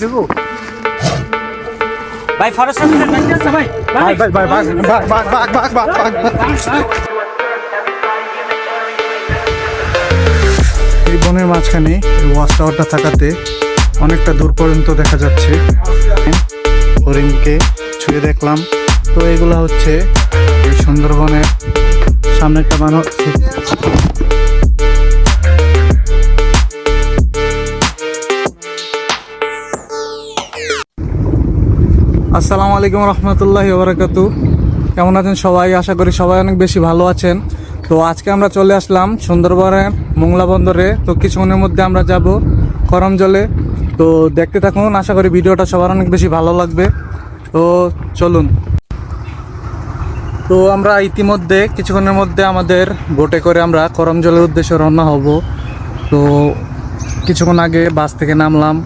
দেবো ভাই forest officer কাছে আছে ভাই ভাই ভাই ভাই ভাগ ভাগ ভাগ ভাগ ভাগ ভাগ ভাগ এই বনের মাঝখানে ওয়াচ টাওয়ারটা থাকাতে অনেকটা দূর পর্যন্ত দেখা যাচ্ছে। হরিণকে ছুঁয়ে দেখলাম। তো এগুলা হচ্ছে এই সুন্দরবনের সামনে একটা মানুষ। আসসালামু আলাইকুম রহমতুল্লাহি ওয়া বারাকাতুহু। কেমন আছেন সবাই? আশা করি সবাই অনেক বেশি ভালো আছেন। তো আজকে আমরা চলে আসলাম সুন্দরবনের মোংলা বন্দরে। তো কিছুক্ষণের মধ্যে আমরা যাব করমজলে। তো দেখতে থাকুন, আশা করি ভিডিওটা সবার অনেক বেশি ভালো লাগবে। তো চলুন। তো আমরা ইতিমধ্যে কিছুক্ষণের মধ্যে আমাদের বোটে করে আমরা করমজলের উদ্দেশ্যে রওনা হব। তো কিছুক্ষণ আগে বাস থেকে নামলাম,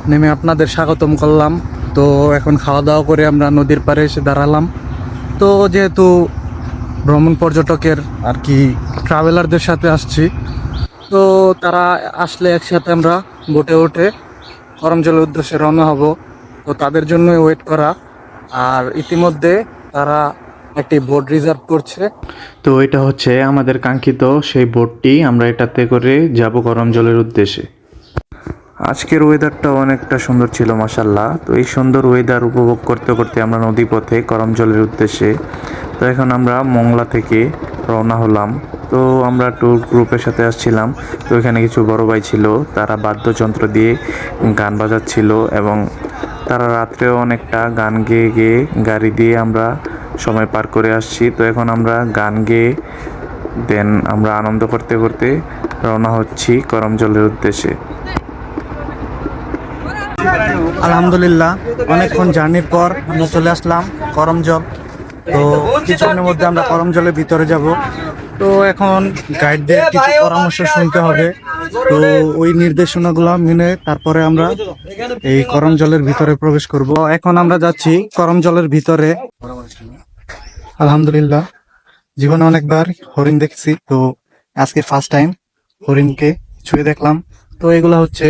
নেমে আপনাদের স্বাগতম করলাম। তো এখন খাওয়া দাওয়া করে আমরা নদীর পাড়ে এসে দাঁড়ালাম। তো যেহেতু ভ্রমণ পর্যটকের আর কি ট্রাভেলারদের সাথে আসছি, তো তারা আসলে একসাথে আমরা বোটে উঠে করমজলের উদ্দেশ্যে রওনা হব। তো তাদের জন্য ওয়েট করা। আর ইতিমধ্যে তারা একটি বোট রিজার্ভ করছে। তো এটা হচ্ছে আমাদের কাঙ্ক্ষিত সেই বোটটি, আমরা এটাতে করে যাব করমজলের উদ্দেশ্যে। আজকের ওয়েদারটা অনেকটা সুন্দর ছিল মাশাল্লাহ। তো এই সুন্দর ওয়েদার উপভোগ করতে করতে আমরা নদীপথে করমজলের উদ্দেশ্যে। তো এখন আমরা মংলা থেকে রওনা হলাম। তো আমরা ট্যুর গ্রুপের সাথে আসছিলাম। তো এখানে কিছু বড় ভাই ছিল, তারা বাদ্যযন্ত্র দিয়ে গান বাজাচ্ছিল এবং তারা রাত্রেও অনেকটা গান গেয়ে গেয়ে গাড়ি দিয়ে আমরা সময় পার করে আসছি। তো এখন আমরা গান গেয়ে দেন আমরা আনন্দ করতে করতে রওনা হচ্ছি করমজলের উদ্দেশ্যে। আলহামদুলিল্লাহ, অনেকক্ষণ জার্নির পর আমরা চলে আসলাম করমজল। তো কিছুক্ষণের মধ্যে আমরা করমজলের ভিতরে যাব। তো এখন গাইডদের কিছু পরামর্শ শুনতে হবে। তো ওই নির্দেশনাগুলো মেনে তারপরে আমরা এই করমজলের ভিতরে প্রবেশ করব। এখন আমরা যাচ্ছি করমজলের ভিতরে। আলহামদুলিল্লাহ, জীবনে অনেকবার হরিণ দেখছি, তো আজকে ফার্স্ট টাইম হরিণকে ছুঁয়ে দেখলাম। তো এগুলা হচ্ছে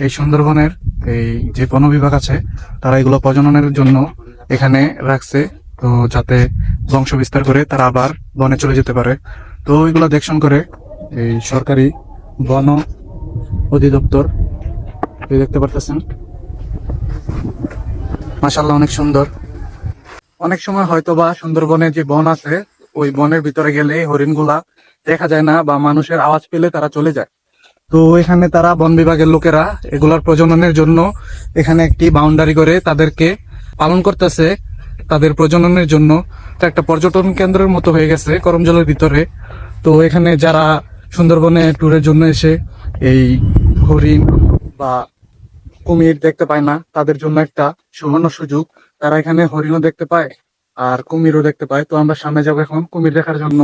এই সুন্দরবনের এই যে বন বিভাগ আছে, তারা এগুলো প্রজননের জন্য এখানে রাখছে। তো যাতে বংশ বিস্তার করে তারা আবার বনে চলে যেতে পারে। তো এগুলো দেখশন করে এই সরকারি বন অধিদপ্তর। এই দেখতে পারতেছেন, মাশাআল্লাহ অনেক সুন্দর। অনেক সময় হয়তো বা সুন্দরবনে যে বন আছে, ওই বনের ভিতরে গেলে হরিণগুলা দেখা যায় না, বা মানুষের আওয়াজ পেলে তারা চলে যায়। তো এখানে তারা বন বিভাগের লোকেরা এগুলার প্রজননের জন্য এখানে একটি বাউন্ডারি করে তাদেরকে পালন করতেছে। তাদের প্রজননের জন্য এটা একটা পর্যটন কেন্দ্রের মতো হয়ে গেছে করমজলের ভিতরে। তো এখানে যারা সুন্দরবনে ট্যুরের জন্য এসে এই হরিণ বা কুমির দেখতে পায় না, তাদের জন্য একটা সুবর্ণ সুযোগ। তারা এখানে হরিণও দেখতে পায় আর কুমিরও দেখতে পায়। তো আমরা সামনে যাবো এখন কুমির দেখার জন্য।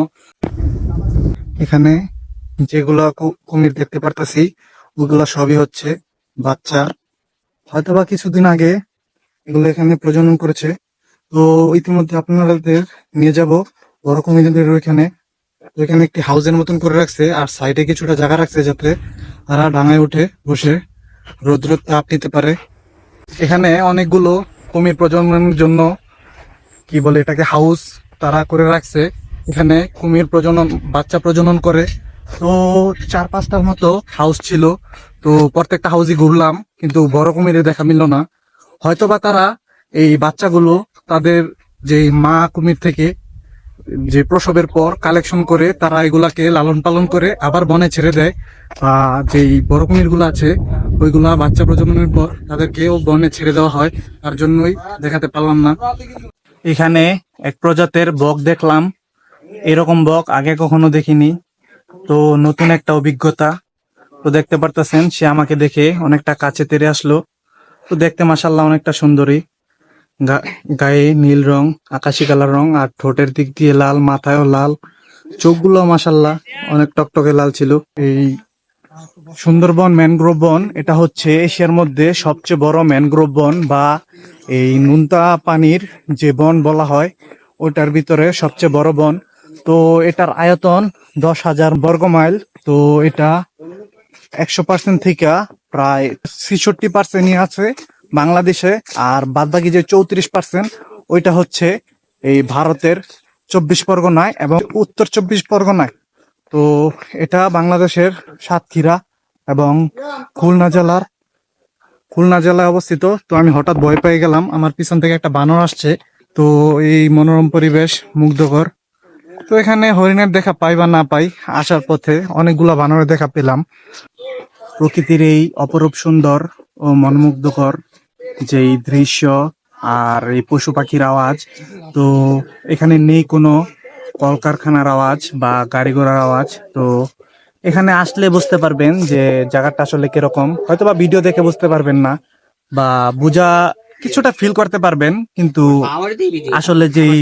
এখানে যেগুলা কুমির দেখতে পারতেছি, ওগুলা সবই হচ্ছে বাচ্চা। হয়তোবা কিছুদিন আগে এগুলো এখানে প্রজনন করেছে। তো ইতিমধ্যে আপনাদের নিয়ে যাব বড় কুমিরদের ওইখানে। ওইখানে একটি হাউসের মতন করে রাখছে, আর সাইডে কিছুটা জায়গা রাখছে যাতে তারা ডাঙায় উঠে বসে রৌদ্রের তাপ নিতে পারে। এখানে অনেকগুলো কুমির প্রজননের জন্য কি বলে এটাকে হাউস তারা করে রাখছে। এখানে কুমির প্রজনন, বাচ্চা প্রজনন করে। তো 4-5টার মতো হাউস ছিল। তো প্রত্যেকটা হাউসই ঘুরলাম, কিন্তু বড় কুমিরের দেখা মিলল না। হয়তোবা তারা এই বাচ্চাগুলো তাদের যে মা কুমির থেকে যে প্রসবের পর কালেকশন করে তারা এগুলাকে লালন পালন করে আবার বনে ছেড়ে দেয়। যেই বড় কুমির গুলো আছে ওইগুলা বাচ্চা প্রজননের পর তাদেরকেও বনে ছেড়ে দেওয়া হয়, তার জন্যই দেখাতে পারলাম না। এখানে এক প্রজাতির বক দেখলাম, এরকম বক আগে কখনো দেখিনি। তো নতুন একটা অভিজ্ঞতা। তো দেখতে পারতেছেন সে আমাকে দেখে অনেকটা কাছে তেড়ে আসলো। তো দেখতে মাশাআল্লাহ অনেকটা সুন্দরী, গায়ে নীল রং, আকাশি কালার রং, আর ঠোঁটের দিক দিয়ে লাল, মাথায়ও লাল, চোখগুলো মাশাআল্লাহ অনেক টকটকে লাল ছিল। এই সুন্দরবন ম্যানগ্রোভ বন, এটা হচ্ছে এশিয়ার মধ্যে সবচেয়ে বড় ম্যানগ্রোভ বন, বা এই নুনতা পানির যে বন বলা হয় ওইটার ভিতরে সবচেয়ে বড় বন। তো এটার আয়তন 10,000 বর্গ মাইল। তো এটা 100% থেকে প্রায় 66% আছে বাংলাদেশে, আর বাদবাকি যে 34% ওইটা হচ্ছে এই ভারতের 24 পরগনায় এবং উত্তর 24 পরগনায়। তো এটা বাংলাদেশের সাতক্ষীরা এবং খুলনা জেলায় অবস্থিত। তো আমি হঠাৎ ভয় পেয়ে গেলাম, আমার পিছন থেকে একটা বানর আসছে। তো এই মনোরম পরিবেশ মুগ্ধকর। তো এখানে হরিণের দেখা পাই বা না পাই, আসার পথে অনেকগুলা বানরের দেখা পেলাম। প্রকৃতির এই অপরূপ সুন্দর ও মনোমুগ্ধকর যেই দৃশ্য আর এই পশু পাখির আওয়াজ, তো এখানে নেই কোনো কলকারখানার আওয়াজ বা গাড়ি ঘোড়ার আওয়াজ। তো এখানে আসলে বুঝতে পারবেন যে জায়গাটা আসলে কিরকম, হয়তো বা ভিডিও দেখে বুঝতে পারবেন না বা বুঝা কিছুটা ফিল করতে পারবেন, কিন্তু আসলে যেই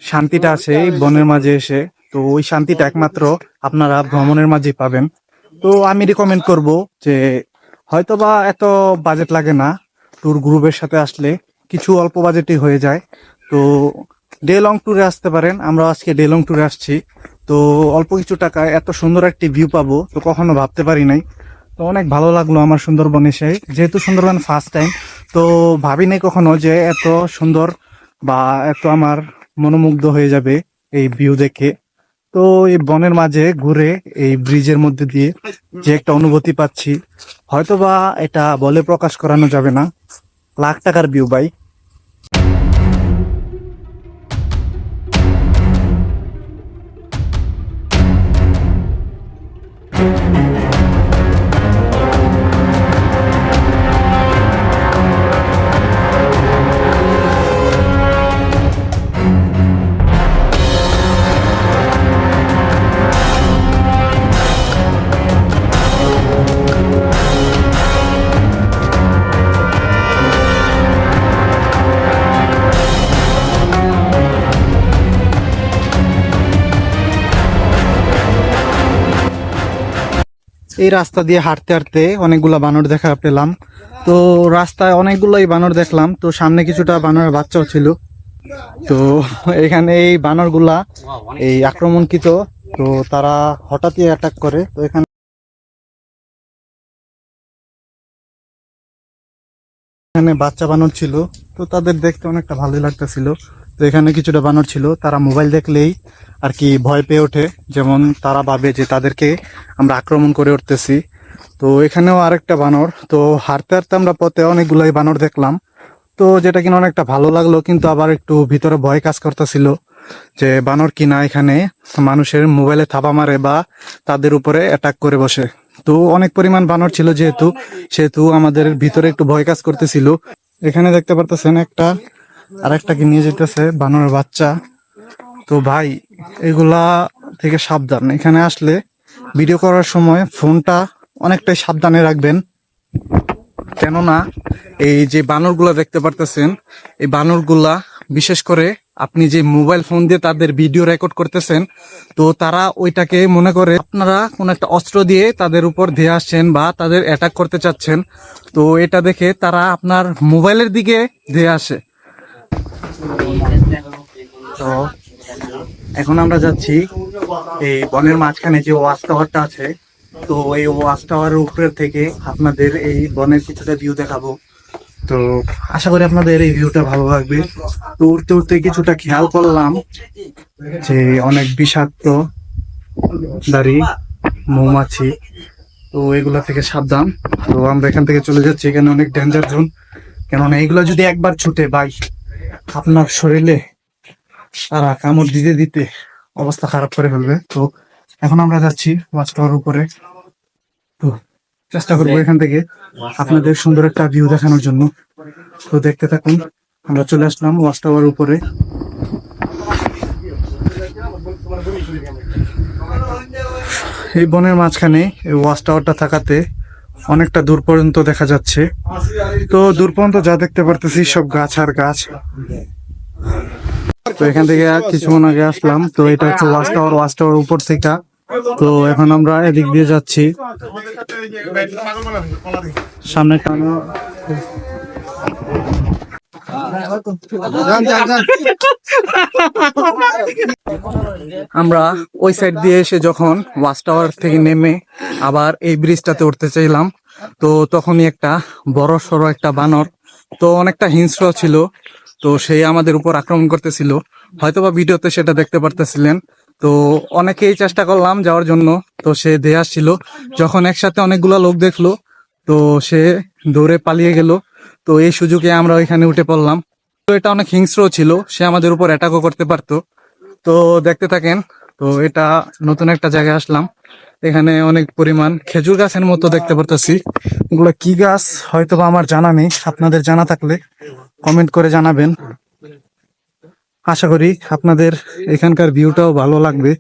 শান্তিটা আছে এই বনের মাঝে এসে, তো ওই শান্তিটা একমাত্র আপনারা ভ্রমণের মাঝেই পাবেন। তো আমি রিকমেন্ড করব যে হয়তোবা এত বাজেট লাগে না, ট্যুর গ্রুপের সাথে আসলে কিছু অল্প বাজেটই হয়ে যায়। তো ডে লং ট্যুরে আসতে পারেন, আমরা আজকে ডে লং ট্যুরে আসছি। তো অল্প কিছু টাকায় এত সুন্দর একটি ভিউ পাবো তো কখনো ভাবতে পারি নাই। তো অনেক ভালো লাগলো আমার সুন্দরবন এসে, যেহেতু সুন্দরবন ফার্স্ট টাইম, তো ভাবি নাই কখনো যে এত সুন্দর বা এত আমার মনোমুগ্ধ হয়ে যাবে এই ভিউ দেখে। তো এই বনের মাঝে ঘুরে এই ব্রিজের মধ্যে দিয়ে যে একটা অনুভূতি পাচ্ছি, হয়তোবা এটা বলে প্রকাশ করানো যাবে না। লাখ টাকার ভিউ ভাই। এই রাস্তা দিয়ে হাঁটতে হাঁটতে অনেকগুলা বানর দেখা পেলাম। তো রাস্তায় অনেকগুলাই বানর দেখলাম, তো সামনে কিছুটা বানরের বাচ্চাও ছিল। তো এখানে এই বানরগুলা এই আক্রমণকৃত, তো তারা হঠাৎই অ্যাটাক করে। তো এখানে বাচ্চা বানর ছিল, তো তাদের দেখতে অনেকটা ভালোই লাগতেছিল। তো এখানে কিছুটা বানর ছিল, তারা মোবাইল দেখলেই আর কি ভয় পেয়ে ওঠে, যেমন তারা ভাবে যে তাদেরকে আমরা আক্রমণ করে উঠতেছি। তো এখানেও আরেকটা বানর, তো হাঁটতে হাঁটতে আমরা পথে অনেকগুলাই বানর দেখলাম। তো যেটা কিনা অনেকটা ভালো লাগলো, কিন্তু আবার একটু ভিতরে ভয় কাজ করতেছিল যে বানর কিনা এখানে মানুষের মোবাইলে থাবা মারে বা তাদের উপরে অ্যাটাক করে বসে। তো অনেক পরিমাণ বানর ছিল যেহেতু, সেহেতু আমাদের ভিতরে একটু ভয় কাজ করতেছিল। এখানে দেখতে পারতেছেন একটা আরেকটাকে নিয়ে যেতেছে বানরের বাচ্চা। তো ভাই এগুলা থেকে সাবধান, এখানে আসলে ভিডিও করার সময় ফোনটা অনেকটাই সাবধানে রাখবেন, কেননা এই যে বানরগুলা দেখতে পারতেছেন, এই বানরগুলা বিশেষ করে আপনি যে মোবাইল ফোন দিয়ে তাদের ভিডিও রেকর্ড করতেছেন, তো তারা ওইটাকে মনে করে আপনারা কোন একটা অস্ত্র দিয়ে তাদের উপর ধেয়ে আসছেন বা তাদের অ্যাটাক করতে চাচ্ছেন। তো এটা দেখে তারা আপনার মোবাইলের দিকে ধেয়ে আসে। তো এখন আমরা যাচ্ছি এই বনের মাঝখানে যে ওয়াচ টাওয়ারটা আছে, তো এই ওয়াচ টাওয়ারের উপরের থেকে আপনাদের এই বনের কিছুটা ভিউ দেখাবো। তো আশা করি আপনাদের এই ভিউটা ভালো লাগবে। তো উঠতে উঠতে কিছুটা খেয়াল করলাম যে অনেক বিষাক্ত দাড়ি মৌমাছি, তো এগুলা থেকে সাবধান। তো আমরা এখান থেকে চলে যাচ্ছি, এখানে অনেক ডেঞ্জার জোন, কেননা এইগুলা যদি একবার ছুটে ভাই আপনার শরীরে তারা কামড় দিতে দিতে অবস্থা খারাপ করে ফেলবে। তো এখন আমরা যাচ্ছি ওয়াচ টাওয়ার উপরে। তো চেষ্টা করবো এখান থেকে আপনাদের সুন্দর একটা ভিউ দেখানোর জন্য। তো দেখতে থাকুন, আমরা চলে আসলাম ওয়াচ টাওয়ার উপরে। এই বনের মাঝখানে এই ওয়াচ টাওয়ারটা থাকাতে অনেকটা দূর পর্যন্ত দেখা যাচ্ছে। তো দূর পর্যন্ত যা দেখতে পারতেছি সব গাছ আর গাছ। তো এখান থেকে কিছুক্ষণ আগে আসলাম, তো এটা হচ্ছে ওয়াচ টাওয়ার, ওয়াচ টাওয়ার উপর থেকে। তো এখন আমরা এদিক দিয়ে যাচ্ছি, সামনে আমরা ওই সাইড দিয়ে এসে যখন ওয়াচ টাওয়ার থেকে নেমে আবার এই ব্রিজটাতে উঠতে চাইলাম, তো তখনই একটা বড় সড়ো একটা বানর তো অনেকটা হিংস্র ছিল। তো সেই আমাদের উপর আক্রমণ করতেছিল, হয়তোবা ভিডিওতে সেটা দেখতে পারতেছিলেন। তো অনেকেই চেষ্টা করলাম যাওয়ার জন্য, তো সে ধেয়ে আসছিল। যখন একসাথে অনেকগুলো লোক দেখলো, তো সে দৌড়ে পালিয়ে গেল। তো এই সুযোগে আমরা ওইখানে উঠে পড়লাম। তো এটা অনেক হিংস্র ছিল, সে আমাদের উপর অ্যাটাকও করতে পারতো। তো দেখতে থাকেন। তো এটা নতুন একটা জায়গায় আসলাম, এখানে অনেক পরিমাণ খেজুর গাছের মতো দেখতে পারতেছি। এগুলো কি গাছ হয়তো বা আমার জানা নেই, আপনাদের জানা থাকলে কমেন্ট করে জানাবেন। আশা করি আপনাদের এখানকার ভিউটাও ভালো লাগবে।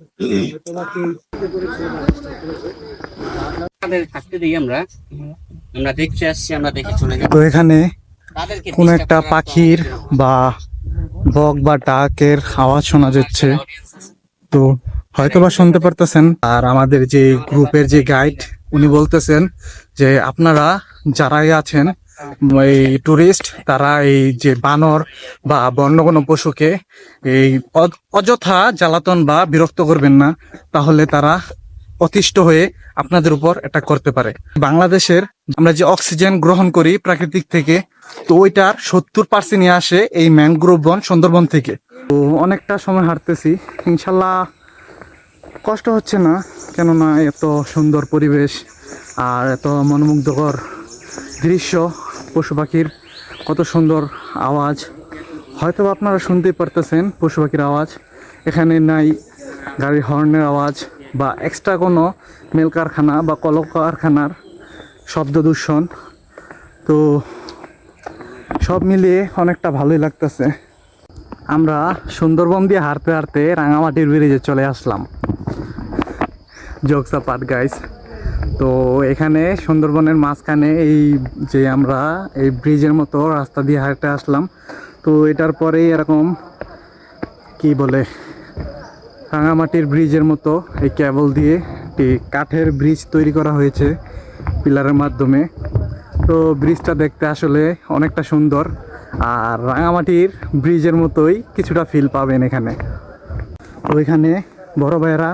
আমাদের থাকতে দিই আমরা আমরা দেখতে আসছি, আমরা দেখে চলে যাব। তো এখানে তাদেরকে কোন একটা পাখির বা বক বা ডাকের আওয়াজ শোনা যাচ্ছে। তো হয়তোবা শুনতে পারতেছেন। আর আমাদের যে গ্রুপের যে গাইড, উনি বলতেছেন যে আপনারা যারাই আছেন এই টুরিস্ট, তারা এই যে বানর বা বন্য কোনো পশুকে এই অযথা জ্বালাতন বা বিরক্ত করবেন না, তাহলে তারা অতিষ্ঠ হয়ে আপনাদের উপর অ্যাটাক করতে পারে। বাংলাদেশের আমরা যে অক্সিজেন গ্রহণ করি প্রাকৃতিক থেকে, তো ওইটার 70% নিয়ে আসে এই ম্যানগ্রোভ বন সুন্দরবন থেকে। তো অনেকটা সময় হাঁটতেছি, ইনশাল্লাহ কষ্ট হচ্ছে না, কেননা এত সুন্দর পরিবেশ আর এত মনোমুগ্ধকর দৃশ্য, পশু পাখির কত সুন্দর আওয়াজ। হয়তো আপনারা শুনতেই পারতেছেন পশু পাখির আওয়াজ। এখানে নাই গাড়ির হর্নের আওয়াজ বা এক্সট্রা কোনো মেল কারখানা বা কলকারখানার শব্দ দূষণ। তো সব মিলিয়ে অনেকটা ভালোই লাগতেছে। আমরা সুন্দরবন দিয়ে হাঁটতে হাঁটতে রাঙামাটির ব্রিজে চলে আসলাম। Jokes apart guys. তো এখানে সুন্দরবনের মাঝখানে এই যে আমরা এই ব্রিজের মতো রাস্তা দিয়ে হাঁটতে আসলাম। তো এটার পরেই এরকম কি বলে রাঙামাটির ব্রিজের মতো এই কেবল দিয়ে একটি কাঠের ব্রিজ তৈরি করা হয়েছে পিলারের মাধ্যমে। তো ব্রিজটা দেখতে আসলে অনেকটা সুন্দর, আর রাঙামাটির ব্রিজের মতোই কিছুটা ফিল পাবেন এখানে। তো এখানে বড় ভাইয়েরা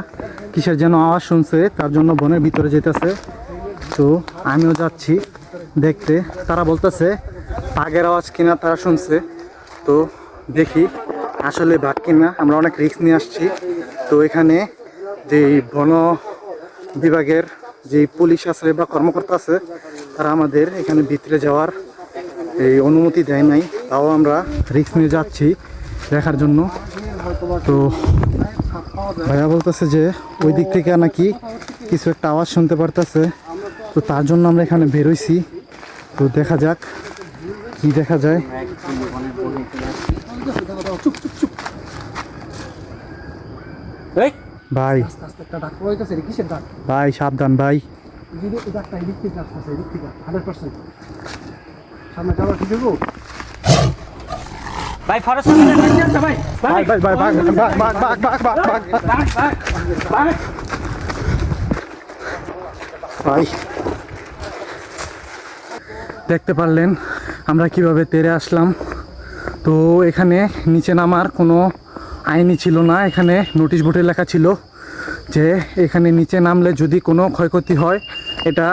কিসের যেন আওয়াজ শুনছে, তার জন্য বনের ভিতরে যেতেছে। তো আমিও যাচ্ছি দেখতে। তারা বলতেছে বাঘের আওয়াজ কিনা তারা শুনছে। তো দেখি আসলে বাঘ কিনা, আমরা অনেক রিস্ক নিয়ে আসছি। তো এখানে যে বন বিভাগের যে পুলিশ আছে বা কর্মকর্তা আছে, তারা আমাদের এখানে ভিতরে যাওয়ার এই অনুমতি দেয় নাই, তাও আমরা রিস্ক নিয়ে যাচ্ছি দেখার জন্য। তো ভাইয়া বলতেছে যে ওই দিক থেকে নাকি কিছু একটা আওয়াজ শুনতে পারতেছে। তো তার জন্য আমরা এখানে বেরোইছি। তো দেখা যাক কি দেখা যায়। ভাই ভাই সাবধান ভাই। ভাই ফরেস্ট অফিসার নাকি আছে ভাই? ভাই ভাই ভাই ভাগ ভাগ ভাগ ভাগ ভাগ ভাগ ভাগ ভাই ভাই দেখতে পারলেন আমরা কিভাবে তেরে আসলাম। তো এখানে নিচে নামার কোনো আইনই ছিল না, এখানে নোটিশ বোর্ডে লেখা ছিল যে এখানে নিচে নামলে যদি কোনো ক্ষয়ক্ষতি হয় এটা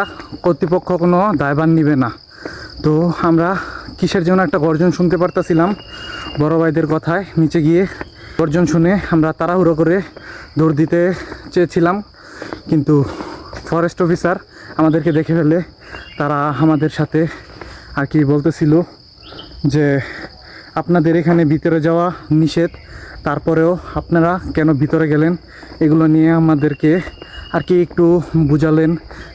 কর্তৃপক্ষ কোনো দায়ভার নিবে না। তো আমরা কিসের জন্য একটা গর্জন শুনতে পারতেছিলাম বড় ভাইদের কথায়, নিচে গিয়ে গর্জন শুনে আমরা তাড়াহুড়ো করে দৌড় দিতে চেয়েছিলাম, কিন্তু ফরেস্ট অফিসার আমাদেরকে দেখে ফেলে তারা আমাদের সাথে আর কি বলতেছিল যে আপনাদের এখানে ভিতরে যাওয়া নিষেধ, তারপরেও আপনারা কেন ভিতরে গেলেন, এগুলো নিয়ে আমাদেরকে আর কি একটু বুঝালেন।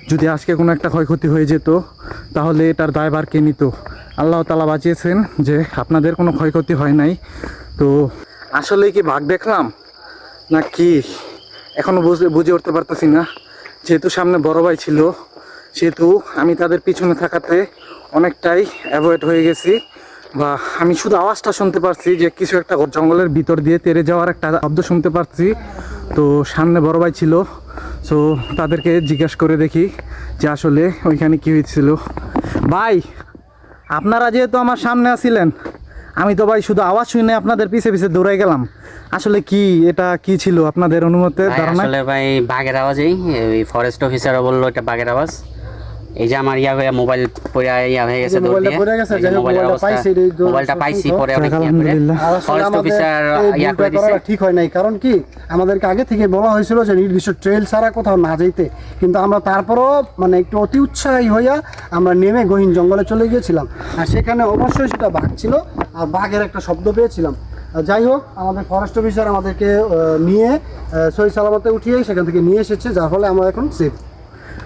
যদি আজকে কোনো একটা ক্ষয়ক্ষতি হয়ে যেত তাহলে এটার দায়ভার কে নিত। আল্লাহ তাআলা বাঁচিয়েছেন যে আপনাদের কোনো ক্ষয়ক্ষতি হয় নাই। তো আসলে কি বাঘ দেখলাম না কি এখনও বুঝে উঠতে পারতেছি না। যেহেতু সামনে বড় ভাই ছিল, সেহেতু আমি তাদের পিছনে থাকাতে অনেকটাই অ্যাভয়েড হয়ে গেছি, বা আমি শুধু আওয়াজটা শুনতে পারছি যে কিছু একটা জঙ্গলের ভিতর দিয়ে তেড়ে যাওয়ার একটা শব্দ শুনতে পারছি। তো সামনে বড় ভাই ছিল, সো তাদেরকে জিজ্ঞেস করে দেখি যে আসলে ওইখানে কী হয়েছিল। ভাই আপনারা যেহেতু আমার সামনে আছিলেন, আমি তো ভাই শুধু আওয়াজ শুনে আপনাদের পিছে পিছে দৌড়াই গেলাম। আসলে কি এটা কি ছিল আপনাদের অনুমতির ধারণা? আসলে ভাই বাঘের আওয়াজই, ওই ফরেস্ট অফিসারও বললো এটা বাঘের আওয়াজ। এই যে আমার মোবাইল পড়ে হয়ে গেছে, দৌড় মোবাইলটা দিয়ে। পড়ে গেছে, এই যে যাই হোক, মোবাইলের মোবাইলটা অবস্থা, পাইছি, এই যে মোবাইলটা পাইছি পরে অনেক ইয়া করে আলহামদুলিল্লাহ। আর আসলে ফরেস্ট আমাদের অফিসার এই ইয়া করে ভুলটা দিছে। করাটা ঠিক হয় নাই, কারণ কি আমাদেরকে আগে থেকে বলা হয়েছিল যে নির্দিষ্ট ট্রেল ছাড়া কোথাও না যেতে, কিন্তু আমরা তারপরও মানে একটু অতি উৎসাহী হইয়া আমরা নেমে গহীন জঙ্গলে চলে গিয়েছিলাম। আর সেখানে অবশ্যই সেটা বাঘ ছিল, আর বাঘের একটা শব্দ পেয়েছিলাম। যাই হোক, আমাদের ফরেস্ট অফিসার আমাদেরকে নিয়ে সহি সালামতে উঠিয়ে সেখান থেকে নিয়ে এসেছে, যার ফলে আমরা এখন সেফ।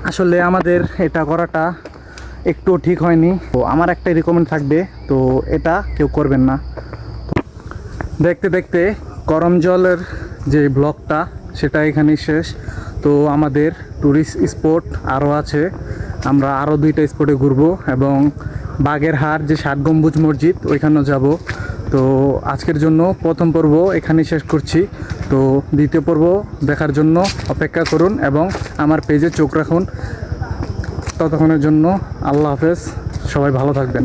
আসলে আমাদের এটা করাটা একটু ঠিক হয়নি। তো আমার একটা রিকমেন্ড থাকবে, তো এটা কেউ করবেন না। দেখতে দেখতে করম জলের যে ব্লগটা সেটা এখানেই শেষ। তো আমাদের ট্যুরিস্ট স্পট আরও আছে, আমরা আরও 2টা স্পটে ঘুরবো এবং বাগেরহাট যে 7 গম্বুজ মসজিদ ওইখানেও যাব। তো আজকের জন্য প্রথম পর্ব এখানেই শেষ করছি। তো দ্বিতীয় পর্ব দেখার জন্য অপেক্ষা করুন এবং আমার পেজে চোখ রাখুন। ততক্ষণের জন্য আল্লাহ হাফেজ, সবাই ভালো থাকবেন।